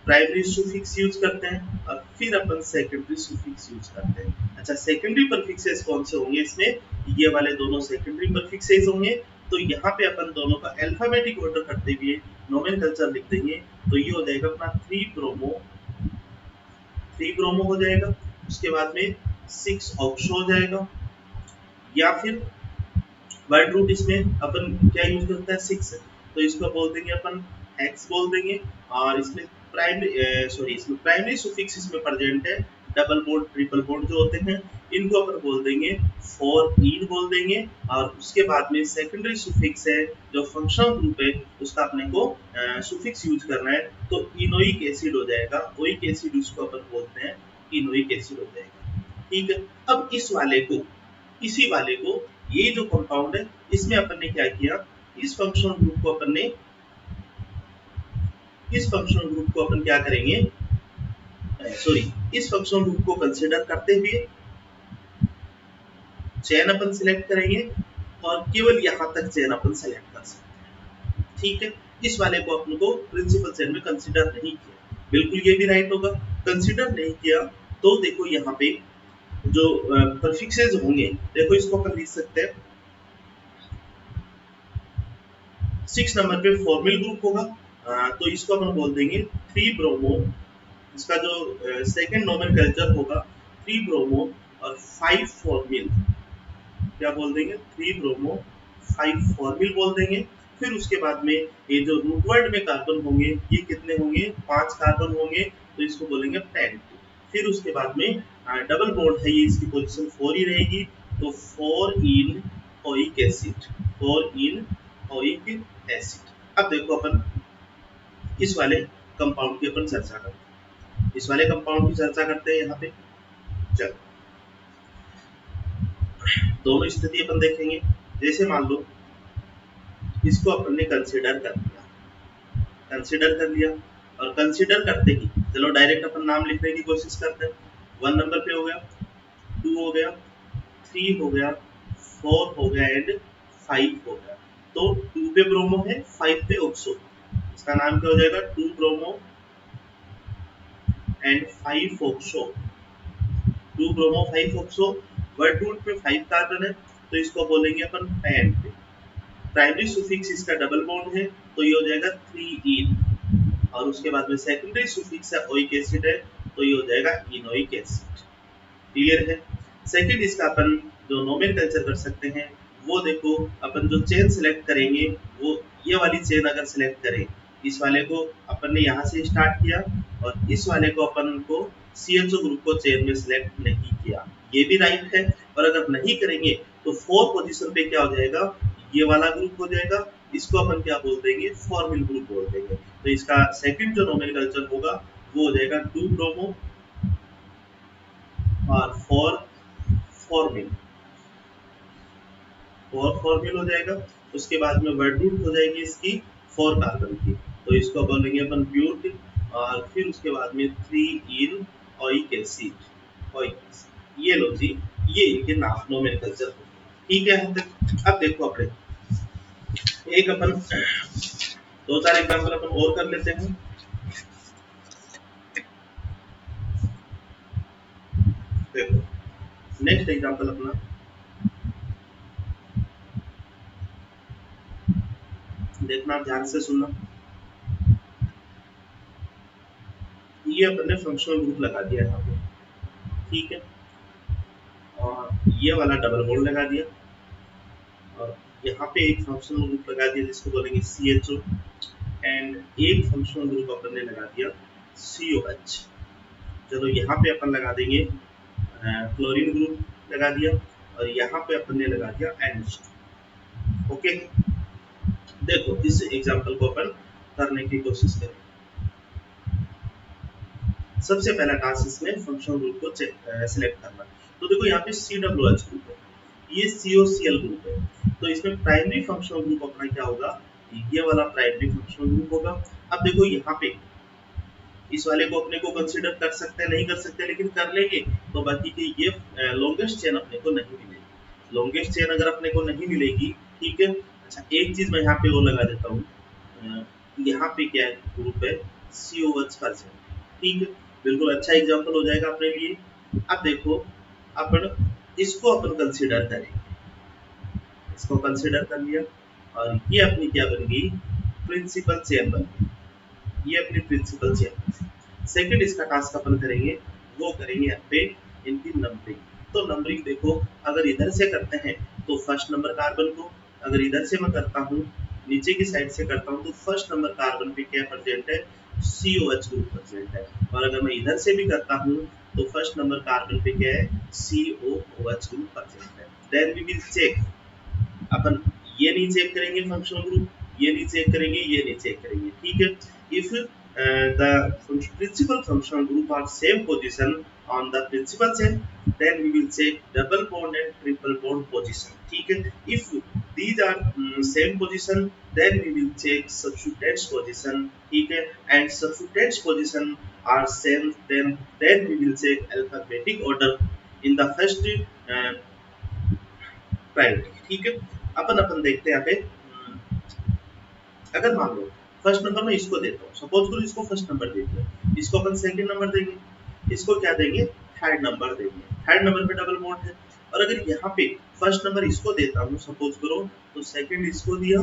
प्राइमरी सुफिक्स यूज करते हैं, और फिर अपन सेकेंडरी सुफिक्स यूज करते हैं। अच्छा, सेकेंडरी परफिक्सेस कौन से होंगे इसमें, ये वाले दोनों सेकेंडरी परफिक्सेस होंगे। तो यहाँ पे अपन दोनों का अल्फाबेटिक ऑर्डर करते हुए नोमेनक्लेचर लिख देंगे। तो ये हो जाएगा अपना 3 ब्रोमो हो जाएगा, उसके बाद में 6 ऑक्सो हो जाएगा, या फिर वर्ड रूट इसमें अपन क्या यूज करते हैं 6, तो इसको बोल देंगे अपन x बोल देंगे। और इसमें इसमें प्राइमरी सुफिक्स इसमें प्रेजेंट है, डबल बॉन्ड ट्रिपल बॉन्ड जो होते हैं इनको अपन बोल देंगे 4 बोल देंगे। और उसके बाद में सेकेंडरी सुफिक्स है जो फंक्शनल ग्रुप है उसका अपने को सुफिक्स यूज करना है, तो इनोइक एसिड हो जाएगा। ओइक एसिड उसको अपन बोलते हैं, इनोइक एसिड हो जाएगा, ठीक है। अब इसी वाले को ये जो कंपाउंड है इसमें अपन ने क्या किया, इस फंक्शनल ग्रुप को अपन क्या करेंगे, सॉरी, इस फंक्शनल ग्रुप को कंसिडर करते हुए चेन अपन सिलेक्ट करेंगे और केवल यहाँ तक चेन अपन सिलेक्ट कर सकते हैं। ठीक है, इस वाले को अपन को प्रिंसिपल चेन में कंसिडर नहीं किया, बिल्कुल ये भी राइट होगा। कंसिडर नहीं किया तो देखो यहाँ पे जो प्रीफिक्सेस होंगे, देखो इसको अपन लिख सकते हैं 6 नंबर पे फॉर्मल ग्रुप होगा, तो इसको अपन बोल देंगे 3 ब्रोमो। इसका जो सेकंड नोमेनक्लेचर होगा 3 ब्रोमो और 5 फॉर्मिल, क्या बोल देंगे 3 ब्रोमो 5 फॉर्मिल बोल देंगे। फिर उसके बाद में ये जो रूट वर्ड में कार्बन होंगे ये कितने होंगे, 5 कार्बन होंगे, तो इसको बोलेंगे पेंट। फिर उसके बाद में डबल बॉन्ड है, ये इसकी पोजीशन 4 ही रहेगी, तो 4 इन ओइक एसिड, 4 इन ओइक एसिड। अब देखो अपन इस वाले कंपाउंड की अपन चर्चा करते हैं, इस वाले कंपाउंड की चर्चा करते हैं यहाँ पे। चलो दोनों स्थिति अपन देखेंगे। जैसे मान लो इसको अपन ने कंसीडर कर लिया, कंसीडर कर लिया, और कंसीडर करते ही चलो डायरेक्ट अपन नाम लिखने की कोशिश करते हैं। 1 नंबर पे हो गया, 2 हो गया, 3 हो गया, 4 हो गया एंड 5 हो गया। तो 2 पे ब्रोमो है, 5 पे ऑक्सो, इसका नाम क्या हो जाएगा 2 bromo and 5 oxo. 2 bromo 5 oxo, word root में 5 कार्बन है, तो इसको बोलेंगे अपन पेंट। प्राइमरी सुफिक्स इसका डबल बॉन्ड है, तो ये हो जाएगा 3 इन, और उसके बाद में सेकेंडरी सुफिक्स है ओइक एसिड है, तो ये हो जाएगा इनोइक एसिड। क्लियर है। सेकंड इसका अपन जो नोमेनक्लेचर कर सकते हैं वो देखो, अपन जो चेन सिलेक्ट करेंगे वो ये वाली चेन अगर सिलेक्ट करें, इस वाले को अपन ने यहाँ से स्टार्ट किया और इस वाले को अपन को CHO ग्रुप को चेन में सिलेक्ट नहीं किया, ये भी राइट है। और अगर नहीं करेंगे तो 4 पोजीशन पे क्या हो जाएगा, ये वाला ग्रुप हो जाएगा, इसको अपन क्या बोल देंगे फॉर्मिल ग्रुप बोल देंगे। तो इसका सेकंड जो नोमेनक्लेचर होगा वो हो जाएगा 2 ब्रोमो और 4 फॉर्मिल, 4 फॉर्मिल हो जाएगा। उसके बाद में वर्ड रूट हो जाएगी इसकी 4 कार्बन की, तो इसको बोलेंगे अपन ब्यूट, और फिर उसके बाद में 3 इन ओइक एसिड, ओइक एसिड। ये लो जी, ये इनके नाम नोमेनक्लेचर हो। ठीक है, अब देखो अपने एक अपन 2-4 एग्जांपल अपन और कर लेते हैं। देखो नेक्स्ट एग्जांपल अपना, देखना ध्यान से सुनना। ये अपन ने फंक्शनल ग्रुप लगा दिया यहाँ पे, ठीक है, और ये वाला डबल बॉन्ड लगा दिया, और यहाँ पे एक फंक्शनल ग्रुप लगा दिया जिसको बोलेंगे CHO, एंड एक फंक्शनल ग्रुप अपन ने लगा दिया COH। चलो यहाँ पे अपन लगा देंगे क्लोरीन ग्रुप लगा दिया, और यहाँ पे अपन ने लगा दिया NH2। ओके, देखो इस एग्जांपल को अपन करने की कोशिश करें। सबसे पहला टास्क इसमें फंक्शनल ग्रुप को सिलेक्ट करना। तो देखो यहाँ पे COOH ग्रुप है, ये COCl ग्रुप है, तो इसमें प्राइमरी फंक्शनल ग्रुप अपना क्या होगा, ये वाला प्राइमरी फंक्शनल ग्रुप होगा। अब देखो यहाँ पे इस वाले को अपने को कंसीडर कर सकते हैं, नहीं कर सकते, लेकिन कर लेंगे तो बाकी की ये लॉन्गेस्ट चेन अपने को नहीं मिलेगी। लॉन्गेस्ट चेन अगर अपने को नहीं मिलेगी, ठीक है। अच्छा एक चीज मैं यहाँ पे वो लगा देता हूँ, यहाँ पे क्या ग्रुप है COH का चेन, ठीक है, बिल्कुल अच्छा एग्जांपल हो जाएगा अपने लिए। अब देखो अपन इसको अपन कंसीडर करेंगे, इसको कंसीडर कर लिया, और ये अपनी क्या बन गई प्रिंसिपल चेन बन गई, ये अपनी प्रिंसिपल चेन। सेकंड इसका टास्क अपन करेंगे, वो करेंगे यहाँ पे इनकी नंबरिंग। तो नंबरिंग देखो, अगर इधर से करते हैं तो फर्स्ट नंबर कार्बन को, अगर इधर से मैं करता हूँ नीचे की साइड से करता हूँ तो फर्स्ट नंबर कार्बन पे क्या प्रेजेंट है COH ग्रुप प्रेजेंट है, और अगर मैं इधर से भी करता हूँ तो फर्स्ट नंबर कार्बन पे क्या है COOH ग्रुप प्रेजेंट है। देन वी विल चेक, अपन ये नहीं चेक करेंगे फंक्शनल ग्रुप, ये नहीं चेक करेंगे, ये नहीं चेक करेंगे, ठीक है। If the principal functional group are same position on the principal chain, then we will check double bond and triple bond position. ठीक है, if these are same position, then we will check substituents position. ठीक है, and substituents position are same, then we will check alphabetic order in the first priority. ठीक है, अपन देखते हैं यहाँ पे अगर मान लो फर्स्ट नंबर में इसको देता हूँ, सपोज करो इसको फर्स्ट नंबर दे दिया, इसको अपन सेकंड नंबर देंगे, इसको क्या देंगे, थर्ड नंबर देंगे। थर्ड नंबर पे डबल बॉन्ड है। और अगर यहाँ पे फर्स्ट नंबर इसको देता हूँ सपोज करो, तो सेकंड इसको दिया,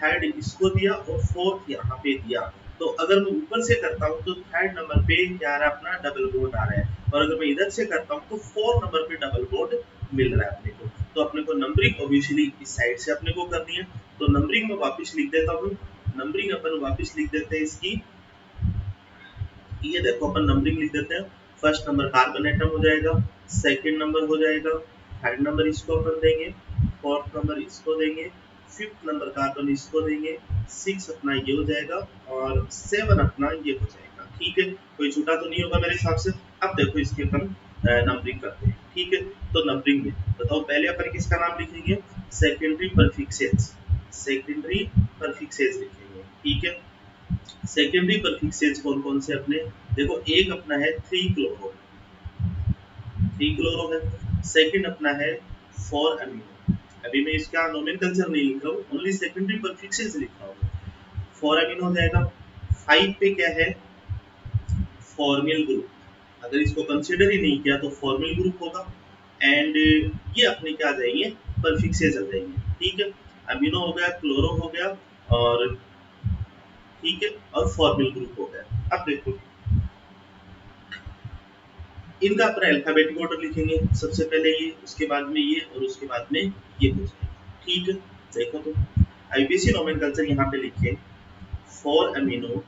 थर्ड इसको दिया और फोर्थ यहाँ पे दिया, तो अगर मैं ऊपर से करता हूँ तो थर्ड नंबर पे क्या आ रहा है, अपना डबल बॉन्ड आ रहा है। और अगर मैं इधर से करता हूँ तो फोर्थ नंबर पे डबल बॉन्ड मिल रहा है अपने को। तो अपने को नंबरिंग ऑब्वियसली इस साइड से अपने को करनी है, तो नंबरिंग में वापस लिख देता हूँ। नंबरिंग अपन वापस लिख देते हैं इसकी, ये देखो अपन नंबरिंग लिख देते हैं। फर्स्ट नंबर कार्बन एटम हो जाएगा, सेकंड नंबर हो जाएगा, थर्ड नंबर इसको अपन देंगे, फोर्थ नंबर इसको देंगे, फिफ्थ नंबर कार्बन इसको देंगे, सिक्स अपना ये हो जाएगा और सेवन अपना ये हो जाएगा। ठीक है, कोई छूटा तो नहीं होगा मेरे हिसाब से। अब देखो इसके अपन नंबरिंग करते हैं। ठीक है, तो नंबरिंग में बताओ पहले अपन किसका नाम लिखेंगे, सेकेंडरी परफिक्सेस, सेकेंडरी परफिक्सेस लिखेंगे। ठीक है, सेकेंडरी परफिक्सेस कौन कौन से अपने देखो, एक अपना है 3 क्लोरो, 3 क्लोरो है। सेकंड अपना है 4 अमीनो, अभी मैं इसका नोमेनक्लेचर नहीं लिख रहा हूँ, ओनली सेकेंडरी परफिक्सेस लिख रहा हूँ। 4 अमीनो हो जाएगा। 5 पे क्या है, फॉर्मिल ग्रुप, अगर इसको कंसीडर ही नहीं किया तो फॉर्मिल ग्रुप होगा। एंड ये अपने क्या आ जाएंगे, परफिक्सेस आ जाएंगे। ठीक है, अमीनो हो गया, क्लोरो हो गया और ठीक है, और फॉर्मिल ग्रुप हो गया। अब देखो इनका अपना अल्फाबेटिक ऑर्डर लिखेंगे, सबसे पहले ये, उसके बाद में ये और उसके बाद में ये हो जाएगा। ठीक है, देखो तो आईपीसी नोमेनक्लेचर यहाँ पे लिखे 4 अमीनो,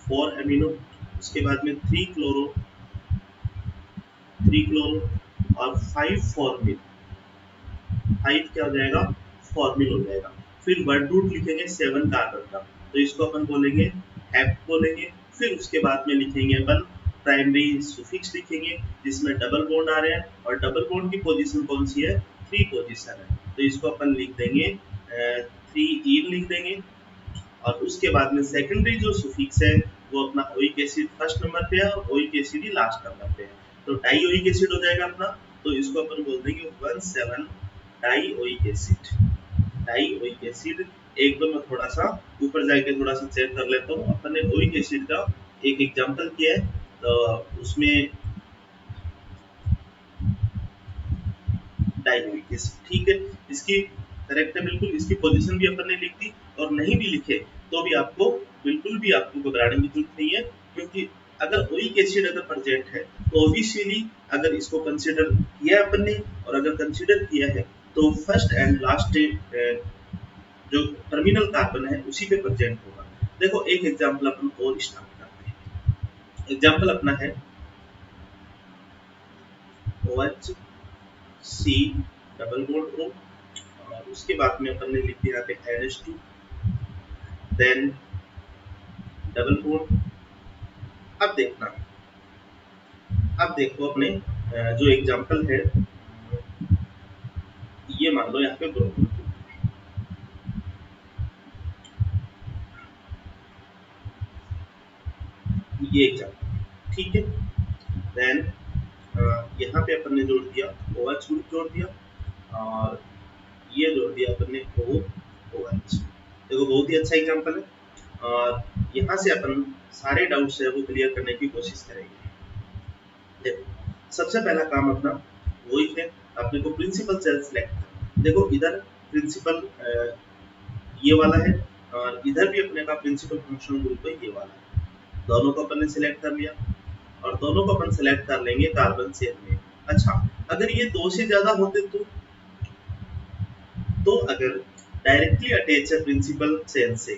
4 अमीनो, उसके बाद में 3 क्लोरो, 3 क्लोरो और 5 फॉर्मिल, 5 क्या हो जाएगा, फॉर्मिल हो जाएगा। फिर वर्ड रूट लिखेंगे 7 कार्बन का, तो इसको अपन बोलेंगे हैप बोलेंगे। फिर उसके बाद में लिखेंगे अपन प्राइमरी सुफिक्स लिखेंगे, जिसमें डबल बॉन्ड आ रहे हैं और डबल बॉन्ड की पोजीशन कौन सी है, 3 पोजीशन है, तो इसको अपन लिख देंगे 3 ईन लिख देंगे। और उसके बाद में सेकेंडरी जो सुफिक्स है वो अपना ओइक एसिड फर्स्ट नंबर पे है और ओइक एसिड ही लास्ट नंबर पे है, तो डाई ओइक एसिड हो जाएगा अपना, तो इसको अपन बोल देंगे 17 die oic acid, die oic acid. एक तो मैं थोड़ा सा ऊपर जाके थोड़ा सा चेक कर लेता हूँ, अपन ने ओइक एसिड का एक एग्जांपल किया है, तो उसमें डाई ओइक एसिड। ठीक है, इसकी करेक्ट है बिल्कुल, इसकी पोजीशन भी अपन ने लिख दी, और नहीं भी लिखे तो भी आपको बिल्कुल भी आपको घबराने की जरूरत नहीं है, क्योंकि अगर ओइक एसिड अगर प्रेजेंट है तो ऑब्वियसली अगर इसको कंसीडर किया अपन ने, और अगर कंसीडर किया है तो फर्स्ट एंड लास्ट जो टर्मिनल कार्बन है उसी पे प्रेजेंट होगा। देखो एक एग्जांपल अपन और स्टार्ट करते हैं। एग्जांपल अपना है OH C double bond O, और उसके बाद में अपन ने लिख दिया यहाँ पे NH2, देन डबल बॉन्ड। अब देखना, अब देखो अपने जो एग्जांपल है, ये मान लो यहाँ पे ब्रोमीन, ये एग्जांपल। ठीक है, देन यहाँ पे अपन ने जोड़ दिया OH ग्रुप जोड़ दिया, और ये जोड़ दिया अपन ने OH। देखो बहुत ही अच्छा एग्जांपल है, और यहाँ से अपन सारे डाउट्स है वो क्लियर करने की कोशिश करेंगे। देखो सबसे पहला काम अपना वही है, अपने को प्रिंसिपल सेल सिलेक्ट करना। देखो इधर प्रिंसिपल ये वाला है, और इधर भी अपने का प्रिंसिपल फंक्शनल ग्रुप है ये वाला है, दोनों को अपन ने सिलेक्ट कर लिया, और दोनों को अपन सिलेक्ट कर लेंगे कार्बन चेन में। अच्छा, अगर ये 2 से ज्यादा होते तो अगर डायरेक्टली अटैच है प्रिंसिपल चेन से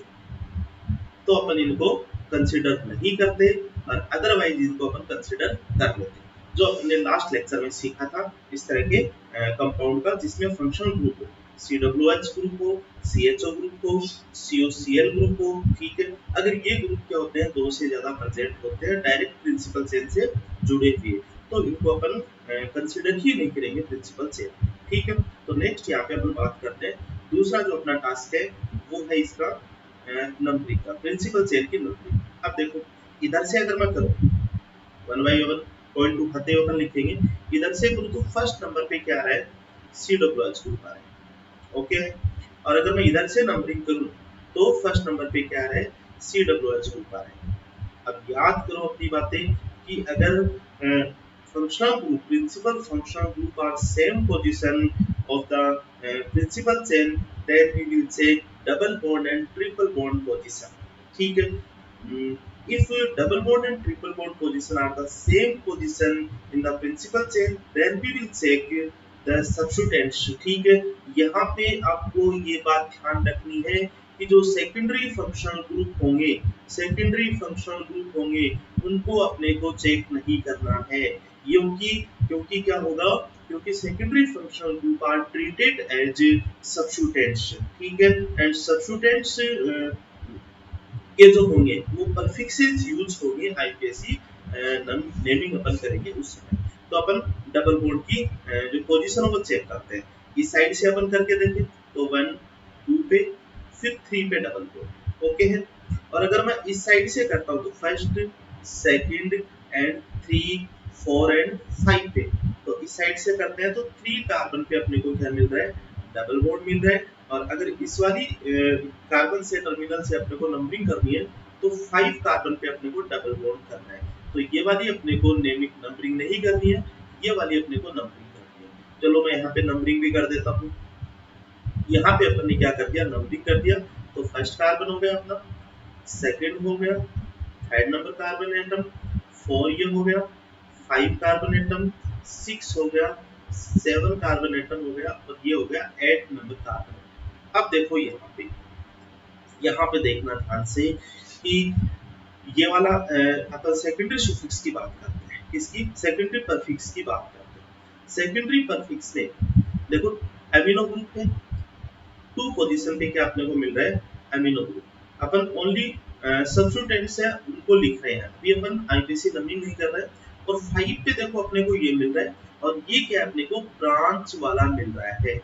तो अपन इनको कंसीडर नहीं करते, और अदरवाइज इनको अपन कंसीडर कर लेते, जो अपने लास्ट लेक्चर में सीखा था इस तरह के कंपाउंड का, जिसमें फंक्शनल ग्रुप हो, COOH ग्रुप हो, CHO ग्रुप हो, COCl ग्रुप हो। ठीक है, अगर ये ग्रुप क्या होते हैं 2 से ज्यादा प्रेजेंट होते हैं डायरेक्ट प्रिंसिपल चेन से जुड़े हुए, तो इनको अपन कंसिडर ही नहीं करेंगे प्रिंसिपल चेन। ठीक है, तो नेक्स्ट यहाँ पे अपन बात करते हैं दूसरा जो अपना टास्क है वो है इसका नंबरिंग का, प्रिंसिपल चेन की नंबरिंग। अब देखो इधर से अगर मैं करूँ 1 बाई 1 पॉइंट उठाते हुए अपन लिखेंगे, इधर से करूँ तो फर्स्ट नंबर पे क्या आ रहा है, CWH ग्रुप आ रहा है। ओके, और अगर मैं इधर से नंबरिंग करूँ तो फर्स्ट नंबर पे क्या आ रहा है, CWH ग्रुप आ रहा है। अब याद करो अपनी बातें कि अगर functional group, principal functional group are same position of the principal chain, then we will say double bond and triple bond position. ठीक है, if double bond and triple bond position are the same position in the principal chain, then we will check the substituents. ठीक है, यहाँ पे आपको ये बात ध्यान रखनी है कि जो सेकेंडरी फंक्शनल ग्रुप होंगे, सेकेंडरी फंक्शनल ग्रुप होंगे उनको अपने को चेक नहीं करना है, क्योंकि क्योंकि क्या होगा, क्योंकि secondary functional group are treated as substituents. ठीक है, एंड सब्स्टिट्यूटेंट्स के जो होंगे वो प्रीफिक्सेस यूज होंगे आईपीएससी नेमिंग अपन करेंगे उस समय। तो अपन डबल बॉन्ड की जो पोजीशन है वो चेक करते हैं। इस साइड से अपन करके देखें तो 1 2 पे, फिर 3 पे डबल बॉन्ड। ओके है, और अगर मैं इस साइड से करता हूँ तो फर्स्ट सेकंड एंड 3 4 एंड 5 पे, तो इस साइड से करते हैं तो 3 कार्बन पे अपने को क्या मिल रहा है, डबल बॉन्ड मिल रहा है। और अगर इस वाली कार्बन से टर्मिनल से अपने को नंबरिंग करनी है तो 5 कार्बन पे अपने को डबल बॉन्ड करना है। तो ये वाली अपने को नंबरिंग नहीं करनी है, ये वाली अपने को नंबरिंग करनी है। चलो मैं यहाँ पे नंबरिंग भी कर देता हूँ। यहाँ पे अपन ने क्या कर दिया, नंबरिंग कर दिया। तो फर्स्ट कार्बन हो गया अपना, सेकंड हो गया, थर्ड नंबर कार्बन एटम, 4 ये हो गया, 5 कार्बन एटम, 6 हो गया, 7 कार्बन एटम हो गया, और ये हो गया 8 नंबर कार्बन। अब देखो यहाँ पे देखना ध्यान से कि ये वाला अपन सेकेंडरी सुफिक्स की बात करते हैं, किसकी, सेकेंडरी परफिक्स की बात करते हैं। सेकेंडरी परफिक्स में देखो एमिनो ग्रुप है, 2 पोजीशन पे क्या अपने को मिल रहा है, एमिनो ग्रुप। अपन ओनली सब्स्टिट्यूएंट्स है उनको लिख रहे हैं, अभी अपन आईपीसी नंबरिंग नहीं कर रहे हैं। और 5 पे देखो अपने को ये मिल रहा है, और ये क्या अपने को ब्रांच वाला मिल रहा है।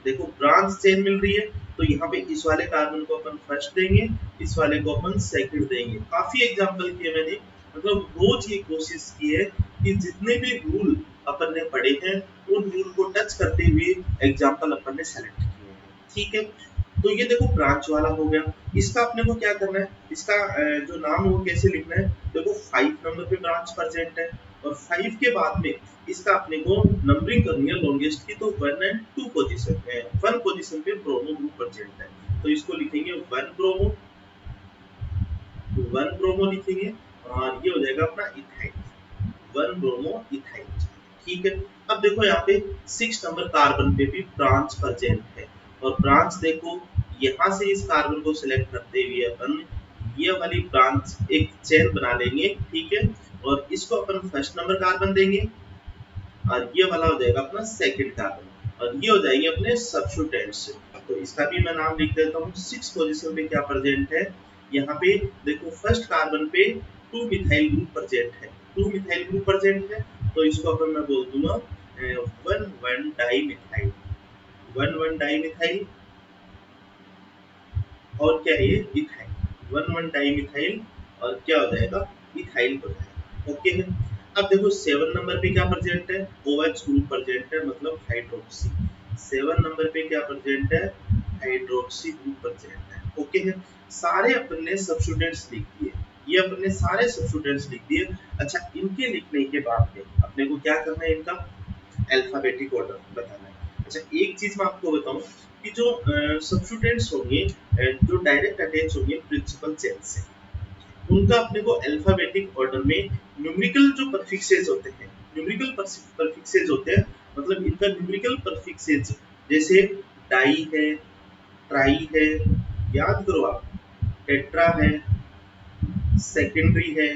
देखो ब्रांच चेन मिल रही है, तो यहाँ पे इस वाले कार्बन को अपन फर्स्ट देंगे, इस वाले को अपन सेकंड देंगे। काफी एग्जांपल किए मैंने, मतलब रोज ये कोशिश की है कि जितने भी रूल अपन ने पढ़े हैं उन रूल को टच करते हुए एग्जांपल अपन ने सेलेक्ट किए हैं। ठीक है, तो ये देखो ब्रांच वाला हो गया। इसका अपने को क्या करना है, इसका जो नाम है वो कैसे लिखना है, देखो 5 नंबर पे ब्रांच प्रेजेंट है, और 5 के बाद में इसका अपने को नंबरिंग करनी है लॉन्गेस्ट की, तो 1 एंड 2 पोजीशन है, 1 पोजीशन पे ब्रोमो ग्रुप प्रेजेंट है, तो इसको लिखेंगे 1 ब्रोमो, 1 ब्रोमो लिखेंगे, और ये हो जाएगा अपना इथाइल, 1 ब्रोमो इथाइल। ठीक है, अब देखो यहाँ पे 6 नंबर कार्बन पे भी ब्रांच प्रेजेंट है, और ब्रांच देखो यहाँ से इस कार्बन को सिलेक्ट करते हुए अपन ये वाली ब्रांच एक चेन बना लेंगे। ठीक है, और इसको अपन फर्स्ट नंबर कार्बन देंगे, और ये वाला हो जाएगा अपना सेकंड कार्बन, और ये हो जाएंगे अपने सब्स्टिट्यूएंट्स। तो इसका भी मैं नाम लिख देता हूँ। 6 पोजीशन पे क्या प्रेजेंट है, यहाँ पे देखो फर्स्ट कार्बन पे 2 मिथाइल ग्रुप प्रेजेंट है, 2 मिथाइल ग्रुप प्रेजेंट है, तो इसको अपन मैं बोल दूंगा 1,1 डाइमिथाइल, 1,1 डाइमिथाइल, और क्या है ये इथाइल, 1,1 डाइमिथाइल, और क्या हो जाएगा, इथाइल हो जाएगा। ओके है, अब देखो 7 नंबर पे क्या प्रेजेंट है, OH ग्रुप प्रेजेंट है, मतलब हाइड्रोक्सी। 7 नंबर पे क्या प्रेजेंट है, हाइड्रोक्सी ग्रुप प्रेजेंट है। ओके है, सारे अपन ने सब्स्टिट्यूएंट्स लिख दिए, ये अपन ने सारे सब्स्टिट्यूएंट्स लिख दिए। अच्छा, इनके लिखने के बाद में अपने को क्या करना है, इनका अल्फाबेटिक ऑर्डर बताना है। अच्छा, एक चीज मैं आपको बताऊं कि जो सब्स्टिट्यूएंट्स होंगे जो डायरेक्ट अटैच होंगे प्रिंसिपल चेन से, उनका अपने को अल्फाबेटिक ऑर्डर में न्यूमेरिकल जो प्रीफिक्सेस होते हैं, न्यूमेरिकल प्रीफिक्सेस होते हैं, मतलब इनका न्यूमेरिकल प्रीफिक्सेस जैसे डाई है, ट्राई है, याद करो आप, टेट्रा है, सेकेंडरी है,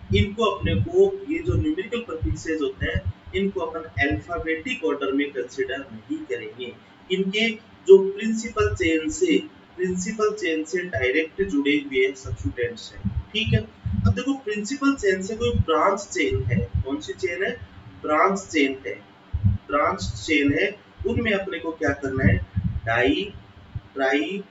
इनको अपने को ये जो न्यूमेरिकल प्रीफिक्सेस होते हैं इनको अपन अल्फाबेटिक ऑर्डर में कंसीडर नहीं करेंगे। इनके जो प्रिंसिपल चेन से डायरेक्ट जुड़े हुए सब्स्टिट्यूएंट्स हैं। ठीक है, अब देखो प्रिंसिपल चेन से कोई ब्रांच चेन है, कौन सी चेन है, ब्रांच चेन है, ब्रांच चेन है, उनमें अपने को क्या करना है, डाई, ट्राई,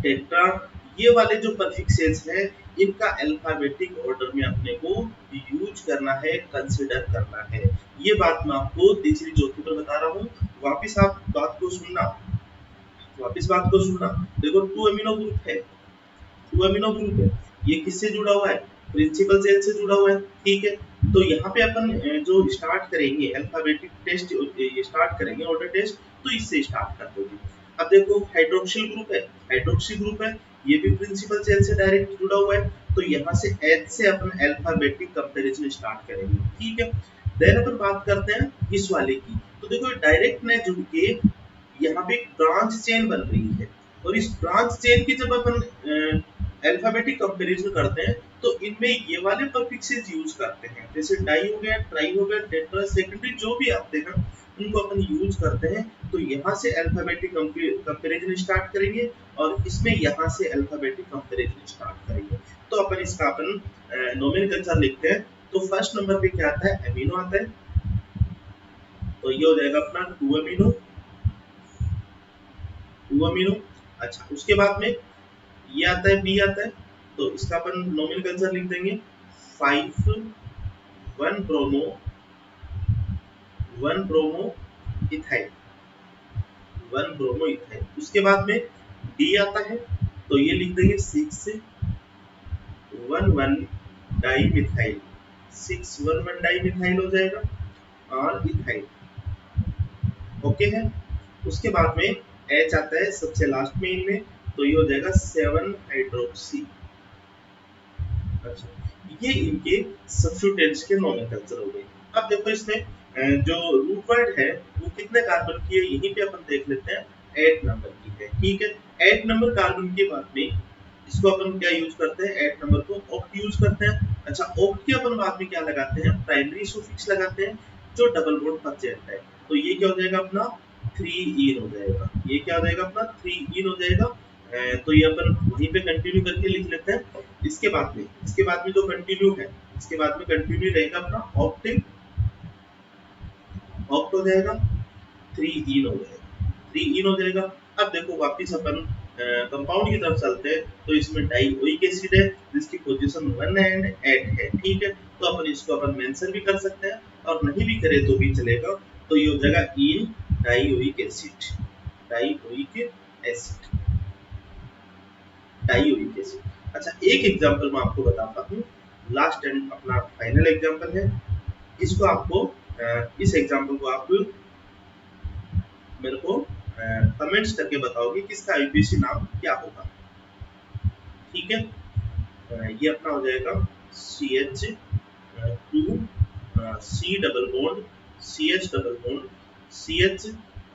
टेट्रा, ये वाले जो प्रीफिक्सेस है इनका अल्फाबेटिक ऑर्डर में अपने को यूज करना है, कंसिडर करना है। ये बात मैं आपको तीसरी चौथी पर बता रहा हूँ। वापिस आप बात को सुनना, वापिस बात को सुनना। देखो 2 अमीनो ग्रुप है, 2 अमीनो ग्रुप है, ये किससे जुड़ा हुआ है, प्रिंसिपल चेन से जुड़ा हुआ है, ठीक है। तो यहाँ पे अपन जो स्टार्ट करेंगे अल्फाबेटिक टेस्ट, ये स्टार्ट करेंगे ऑर्डर टेस्ट, तो इससे स्टार्ट कर दोगे। अब देखो हाइड्रोक्सिल ग्रुप है, हाइड्रोक्सिल ग्रुप है, ये भी प्रिंसिपल चेन से डायरेक्ट जुड़ा हुआ है, तो यहाँ से एच से अपन अल्फाबेटिक कंपैरिजन स्टार्ट करेंगे, ठीक है। देन अपन बात करते हैं इस वाले की, तो देखो डायरेक्ट ने जुड़ के यहाँ पे एक ब्रांच चेन बन रही है, और इस ब्रांच चेन की जब अपन अल्फाबेटिक कंपैरिजन करते हैं तो इनमें ये वाले प्रीफिक्सेस यूज करते हैं, जैसे डाई हो गया, ट्राई हो गया, टेट्रा, सेकेंडरी जो भी आते हैं उनको अपन यूज करते हैं। तो यहाँ से अल्फाबेटिक कंपैरिजन स्टार्ट करेंगे और इसमें यहाँ से अल्फाबेटिक कंपैरिजन स्टार्ट करेंगे। तो अपन इसका अपन नोमेनक्लेचर लिखते हैं। तो फर्स्ट नंबर पे क्या आता है, अमीनो आता है, तो ये हो जाएगा अपना 2 अमीनो, 2 अमीनो। अच्छा उसके बाद में ये आता है, बी आता है, तो इसका अपन नोमेनक्लेचर लिख देंगे 5 1 bromo, 1 bromo ethyl, 1 bromo ethyl. उसके बाद में डी आता है, तो ये लिख देंगे 6 1 1 डाई मिथाइल, 6 1 1 डाई मिथाइल हो जाएगा, और इथाइल, ओके है। उसके बाद में एच आता है सबसे लास्ट में इनमें, तो ये हो जाएगा 7 हाइड्रोक्सी। अच्छा ये इनके सब्स्टिट्यूटेंट्स के नोमेनक्लेचर हो गए। अब देखो इसमें जो रूट वर्ड है वो कितने कार्बन की है, यहीं पे अपन देख लेते हैं, 8 नंबर की है, ठीक है। 8 नंबर कार्बन के बाद में इसको अपन क्या यूज करते हैं, 8 नंबर को ऑक्ट यूज करते हैं। अच्छा ऑक्ट के अपन बाद में क्या लगाते हैं, प्राइमरी सुफिक्स लगाते हैं जो डबल बॉन्ड फंस जाता है, तो ये क्या हो जाएगा अपना 3 इन हो जाएगा, ये क्या हो जाएगा अपना 3 इन हो जाएगा। तो ये अपन वहीं पे कंटिन्यू करके लिख लेते हैं। इसके बाद में जो कंटिन्यू है, इसके बाद में कंटिन्यू रहेगा अपना ऑक्टिव, ऑक्ट हो जाएगा, 3 इन हो जाएगा, 3 इन हो जाएगा। अब देखो वापिस अपन कंपाउंड की तरफ चलते हैं, तो इसमें डाइओइक एसिड है जिसकी पोजीशन 1 एंड 8 है, ठीक है। तो अपन इसको अपन मेंशन भी कर सकते हैं और नहीं भी करे तो भी चलेगा, तो ये हो जाएगा इन dioic acid, dioic acid, dioic acid. अच्छा एक एग्जांपल मैं आपको बताता हूँ, लास्ट एंड अपना फाइनल एग्जांपल है, इसको आपको इस एग्जांपल को आप मेरे को कमेंट्स करके बताओगे कि इसका आईपीसी नाम क्या होगा, ठीक है। ये अपना हो जाएगा CH2 C double bond CH double bond CH,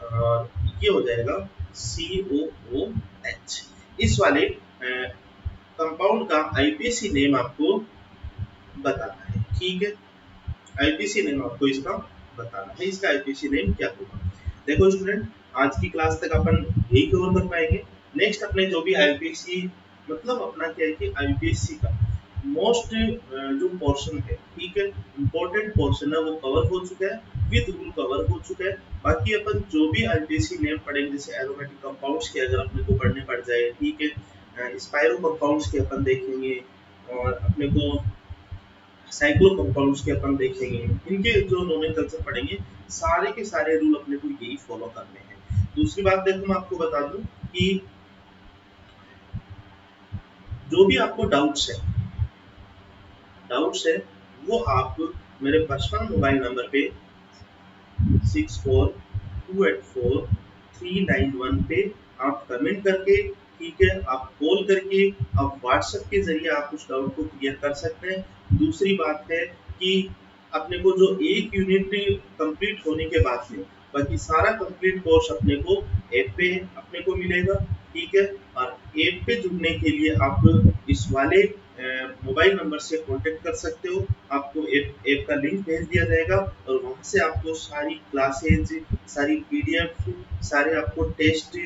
और ये हो जाएगा COOH। इस वाले कंपाउंड का आईपीसी नेम आपको बताना है, ठीक है। आईपीसी नेम आपको इसका बताना है, इसका आईपीसी नेम क्या होगा। देखो स्टूडेंट आज की क्लास तक अपन यही कवर कर पाएंगे। नेक्स्ट अपने जो भी आईपीसी मतलब अपना क्या है कि आईपीसी का मोस्ट जो पोर्शन है, ठीक है, इम्पोर्टेंट पोर्शन है वो कवर हो चुका है, विद रूल कवर हो चुका है। बाकी अपन जो भी आईपीसी नेम पढ़ेंगे, जैसे एरोमेटिक कंपाउंड्स के अगर अपने को पढ़ने पड़ जाए, ठीक है, स्पाइरो कंपाउंड्स के अपन देखेंगे, और अपने को साइक्लो कंपाउंड्स के अपन देखेंगे, इनके जो नोमेनक्लेचर पढ़ेंगे सारे के सारे रूल अपने को यही फॉलो करने हैं। दूसरी बात देखो मैं आपको बता दूं कि जो भी आपको डाउट्स है वो आप मेरे पर्सनल मोबाइल नंबर पे 64284391 पे आप कमेंट करके, ठीक है, आप कॉल करके, आप व्हाट्सएप के जरिए आप उस डाउट को क्लियर कर सकते हैं। दूसरी बात है कि अपने को जो एक यूनिट कंप्लीट होने के बाद में बाकी सारा कंप्लीट कोर्स अपने को ऐप पे अपने को मिलेगा, ठीक है। और ऐप पे जुड़ने के लिए आप इस वाले मोबाइल नंबर से कांटेक्ट कर सकते हो, आपको ऐप का लिंक भेज दिया जाएगा और वहां से आपको सारी क्लासेज, सारी पीडीएफ, सारे आपको टेस्ट,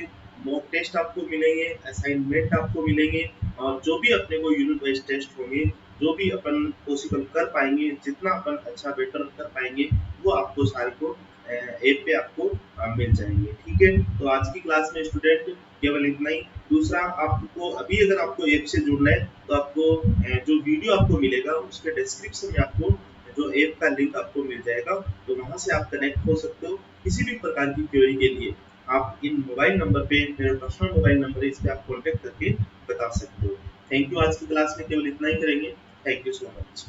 मॉक टेस्ट आपको मिलेंगे, असाइनमेंट आपको मिलेंगे, और जो भी अपने को यूनिट वाइज टेस्ट होंगे जो भी अपन पॉसिबल कर पाएंगे, जितना अपन अच्छा बेटर कर पाएंगे, वो आपको सारे को ऐप पे आपको मिल जाएंगे। ठीक है, तो आज की क्लास में स्टूडेंट केवल इतना ही। दूसरा, आपको अभी अगर आपको ऐप से जुड़ना है तो आपको जो वीडियो आपको मिलेगा उसके डिस्क्रिप्शन में आपको जो ऐप का लिंक आपको मिल जाएगा, तो वहां से आप कनेक्ट हो सकते हो। किसी भी प्रकार की क्वेरी के लिए आप इन मोबाइल नंबर पे, मेरा पर्सनल मोबाइल नंबर है, इस पे आप कॉन्टेक्ट करके बता सकते हो। Thank you. आज की क्लास में केवल इतना ही करेंगे। Thank you so much.